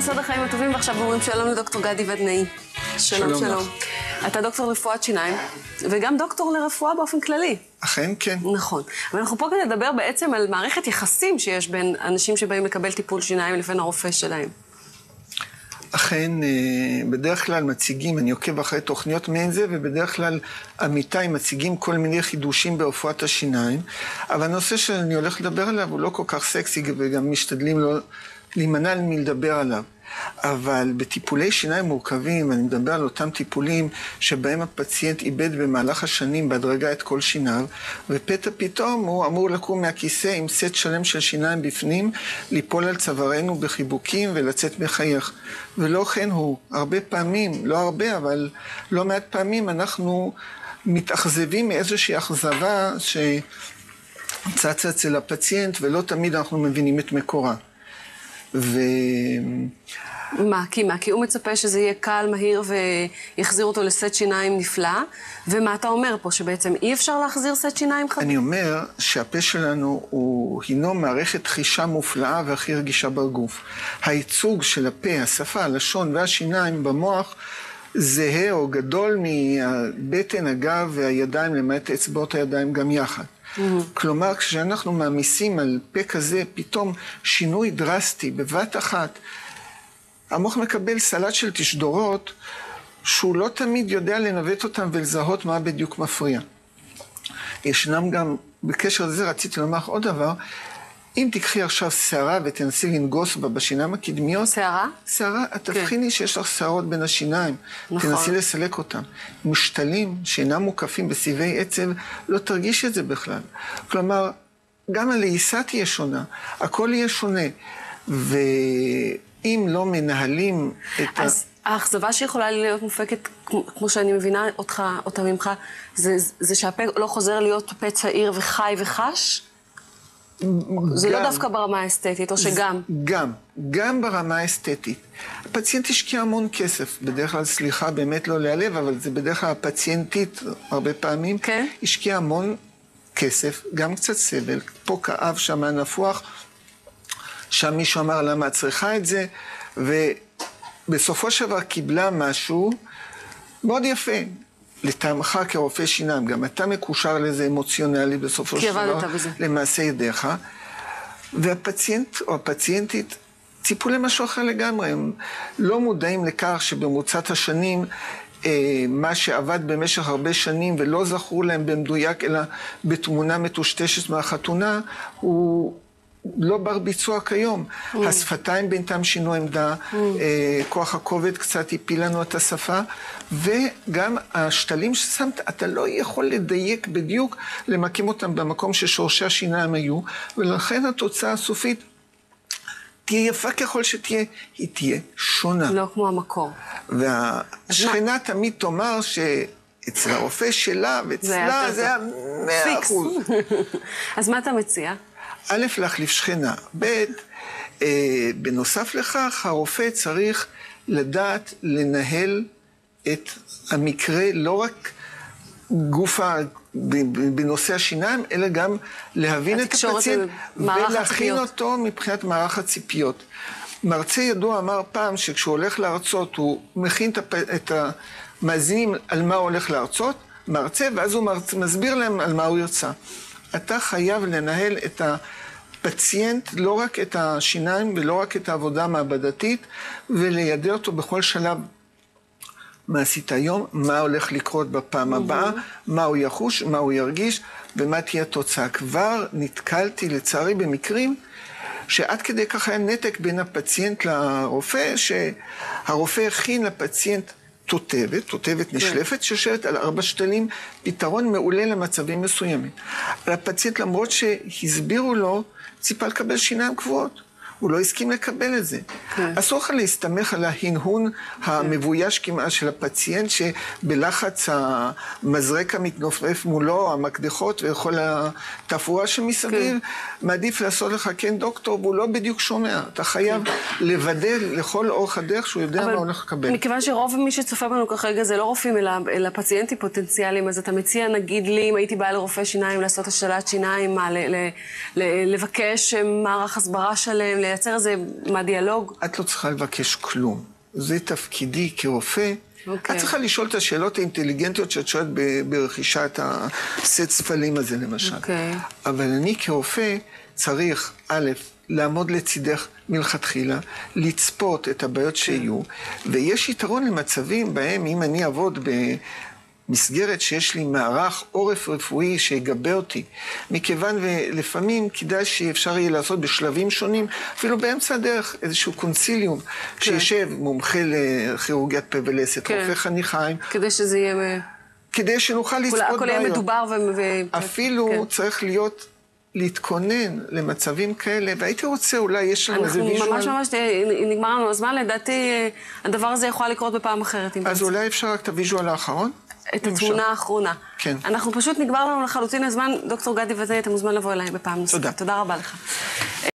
לסוד החיים הטובים, ועכשיו אומרים שלום לדוקטור גדי ודנאי. שלום, שלום. אתה דוקטור לרפואת שיניים, וגם דוקטור לרפואה באופן כללי. אכן, כן. נכון. ואנחנו פה כדי לדבר בעצם על מערכת יחסים שיש בין אנשים שבאים לקבל טיפול שיניים לבין הרופא שלהם. אכן, בדרך כלל מציגים, אני עוקב אחרי תוכניות מעין זה, ובדרך כלל עמיתיי מציגים כל מיני חידושים ברפואת השיניים, אבל הנושא שאני הולך לדבר עליו הוא לא כל כך סקסי, וגם משתדלים לא להימנע מלדבר עליו. אבל בטיפולי שיניים מורכבים, אני מדבר על אותם טיפולים שבהם הפציינט איבד במהלך השנים בהדרגה את כל שיניו, ופתע פתאום הוא אמור לקום מהכיסא עם סט שלם של שיניים בפנים, ליפול על צווארנו בחיבוקים ולצאת מחייך. ולא כן הוא, הרבה פעמים, לא הרבה, אבל לא מעט פעמים אנחנו מתאכזבים מאיזושהי אכזבה שצצה אצל הפציינט, ולא תמיד אנחנו מבינים את מקורה. מה? כי הוא מצפה שזה יהיה קל, מהיר ויחזיר אותו לסט שיניים נפלא. ומה אתה אומר פה? שבעצם אי אפשר להחזיר סט שיניים חדש? אני אומר שהפה שלנו הוא הינו מערכת חישה מופלאה והכי רגישה בגוף. הייצוג של הפה, השפה, הלשון והשיניים במוח זהה או גדול מהבטן, הגב והידיים, למעט אצבעות הידיים גם יחד. כלומר, כשאנחנו מעמיסים על פה כזה, פתאום שינוי דרסטי בבת אחת, המוח מקבל סלט של תשדורות, שהוא לא תמיד יודע לנווט אותם ולזהות מה בדיוק מפריע. ישנם גם, בקשר לזה רציתי לומר עוד דבר, אם תקחי עכשיו שערה ותנסי לנגוס בה בשיניים הקדמיות... שערה? שערה, את תבחיני שיש לך שערות בין השיניים. נכון. תנסי לסלק אותם. משתלים שאינם מוקפים בסיבי עצב, לא תרגיש את זה בכלל. כלומר, גם הלעיסה תהיה שונה, הכל יהיה שונה. ואם לא מנהלים את אז האכזבה שיכולה להיות מופקת, כמו שאני מבינה אותה ממך, זה שהפה לא חוזר להיות פה צעיר וחי וחש? זה לא דווקא ברמה האסתטית, או שגם? גם ברמה האסתטית. הפציינט השקיע המון כסף, בדרך כלל, סליחה, באמת לא להיעלב, אבל זה בדרך כלל הפציינטית, הרבה פעמים, השקיע המון כסף, גם קצת סבל, פה כאב, שם הנפוח, שם מישהו אמר למה את צריכה את זה, ובסופו של דבר קיבלה משהו מאוד יפה. לטעמך כרופא שיניים, גם אתה מקושר לזה אמוציונלי בסופו של דבר, למעשה ידיך, והפציינט או הפציינטית ציפו למשהו אחר לגמרי, הם לא מודעים לכך שבמרוצת השנים, מה שעבד במשך הרבה שנים ולא זכרו להם במדויק, אלא בתמונה מטושטשת מהחתונה, הוא לא בר ביצוע כיום. השפתיים בינתיים שינו עמדה, כוח הכובד קצת הפיל לנו את השפה, וגם השתלים ששמת, אתה לא יכול לדייק בדיוק, למקים אותם במקום ששורשי השיניים היו, ולכן התוצאה הסופית תהיה יפה ככל שתהיה, היא תהיה שונה. לא כמו המקור. והשכנה תמיד תאמר שאצל הרופא שלה ואצלה זה היה 100%. אז מה אתה מציע? א', להחליף שכנה. ב', בנוסף לכך, הרופא צריך לדעת לנהל את המקרה, לא רק גופה בנושא השיניים, אלא גם להבין את הפציינט ולהכין אותו מבחינת מערך הציפיות. מרצה ידוע אמר פעם שכשהוא הולך להרצות, הוא מכין את המאזינים על מה הוא הולך להרצות, מרצה, ואז הוא מסביר להם על מה הוא ירצה. אתה חייב לנהל את הפציינט, לא רק את השיניים ולא רק את העבודה המעבדתית, וליידע אותו בכל שלב מה עשית היום, מה הולך לקרות בפעם הבאה, מה הוא יחוש, מה הוא ירגיש, ומה תהיה התוצאה. כבר נתקלתי לצערי במקרים שעד כדי כך היה נתק בין הפציינט לרופא, שהרופא הכין לפציינט תותבת נשלפת, שיושבת על 4 שתלים, פתרון מעולה למצבים מסוימים. על הפציינט, למרות שהסבירו לו, ציפה לקבל שיניים קבועות. הוא לא הסכים לקבל את זה. אסור לך להסתמך על ההנהון המבויש כמעט של הפציינט, שבלחץ המזרק המתנופף מולו, המקדחות וכל התפאורה שמסביב, מעדיף לעשות לך כן דוקטור, והוא לא בדיוק שומע. אתה חייב לוודא לכל אורך הדרך שהוא יודע מה הולך לקבל. מכיוון שרוב מי שצופה בנו כרגע זה לא רופאים, אלא פציינטים פוטנציאליים, אז אתה מציע, נגיד לי, אם הייתי באה לרופא שיניים לעשות השתלת שיניים, לבקש מערך הסברה שלהם, לייצר איזה מהדיאלוג? את לא צריכה לבקש כלום. זה תפקידי כרופא. את צריכה לשאול את השאלות האינטליגנטיות שאת שואלת ברכישת הסט ספלים הזה, למשל. אבל אני כרופא צריך, א', לעמוד לצידך מלכתחילה, לצפות את הבעיות שיהיו, ויש יתרון למצבים בהם אם אני אעבוד במסגרת שיש לי מערך עורף רפואי שיגבה אותי, מכיוון ולפעמים כדאי שאפשר יהיה לעשות בשלבים שונים, אפילו באמצע הדרך איזשהו קונסיליום, שישב מומחה לכירורגיית פה ולסת, רופא חניכיים. כדי שזה יהיה... כדי שנוכל לצפות בעיות. הכל יהיה מדובר אפילו צריך להיות... להתכונן למצבים כאלה, והייתי רוצה, אולי יש לנו איזה ויז'ואל. אנחנו ממש נגמר לנו הזמן, לדעתי הדבר הזה יכול לקרות בפעם אחרת. אז אולי אפשר רק את הויז'ואל האחרון? את התמונה האחרונה. כן. אנחנו פשוט נגמר לנו לחלוטין הזמן, דוקטור גדי וזני, אתה מוזמן לבוא אליי בפעם נוספת. תודה. תודה רבה לך.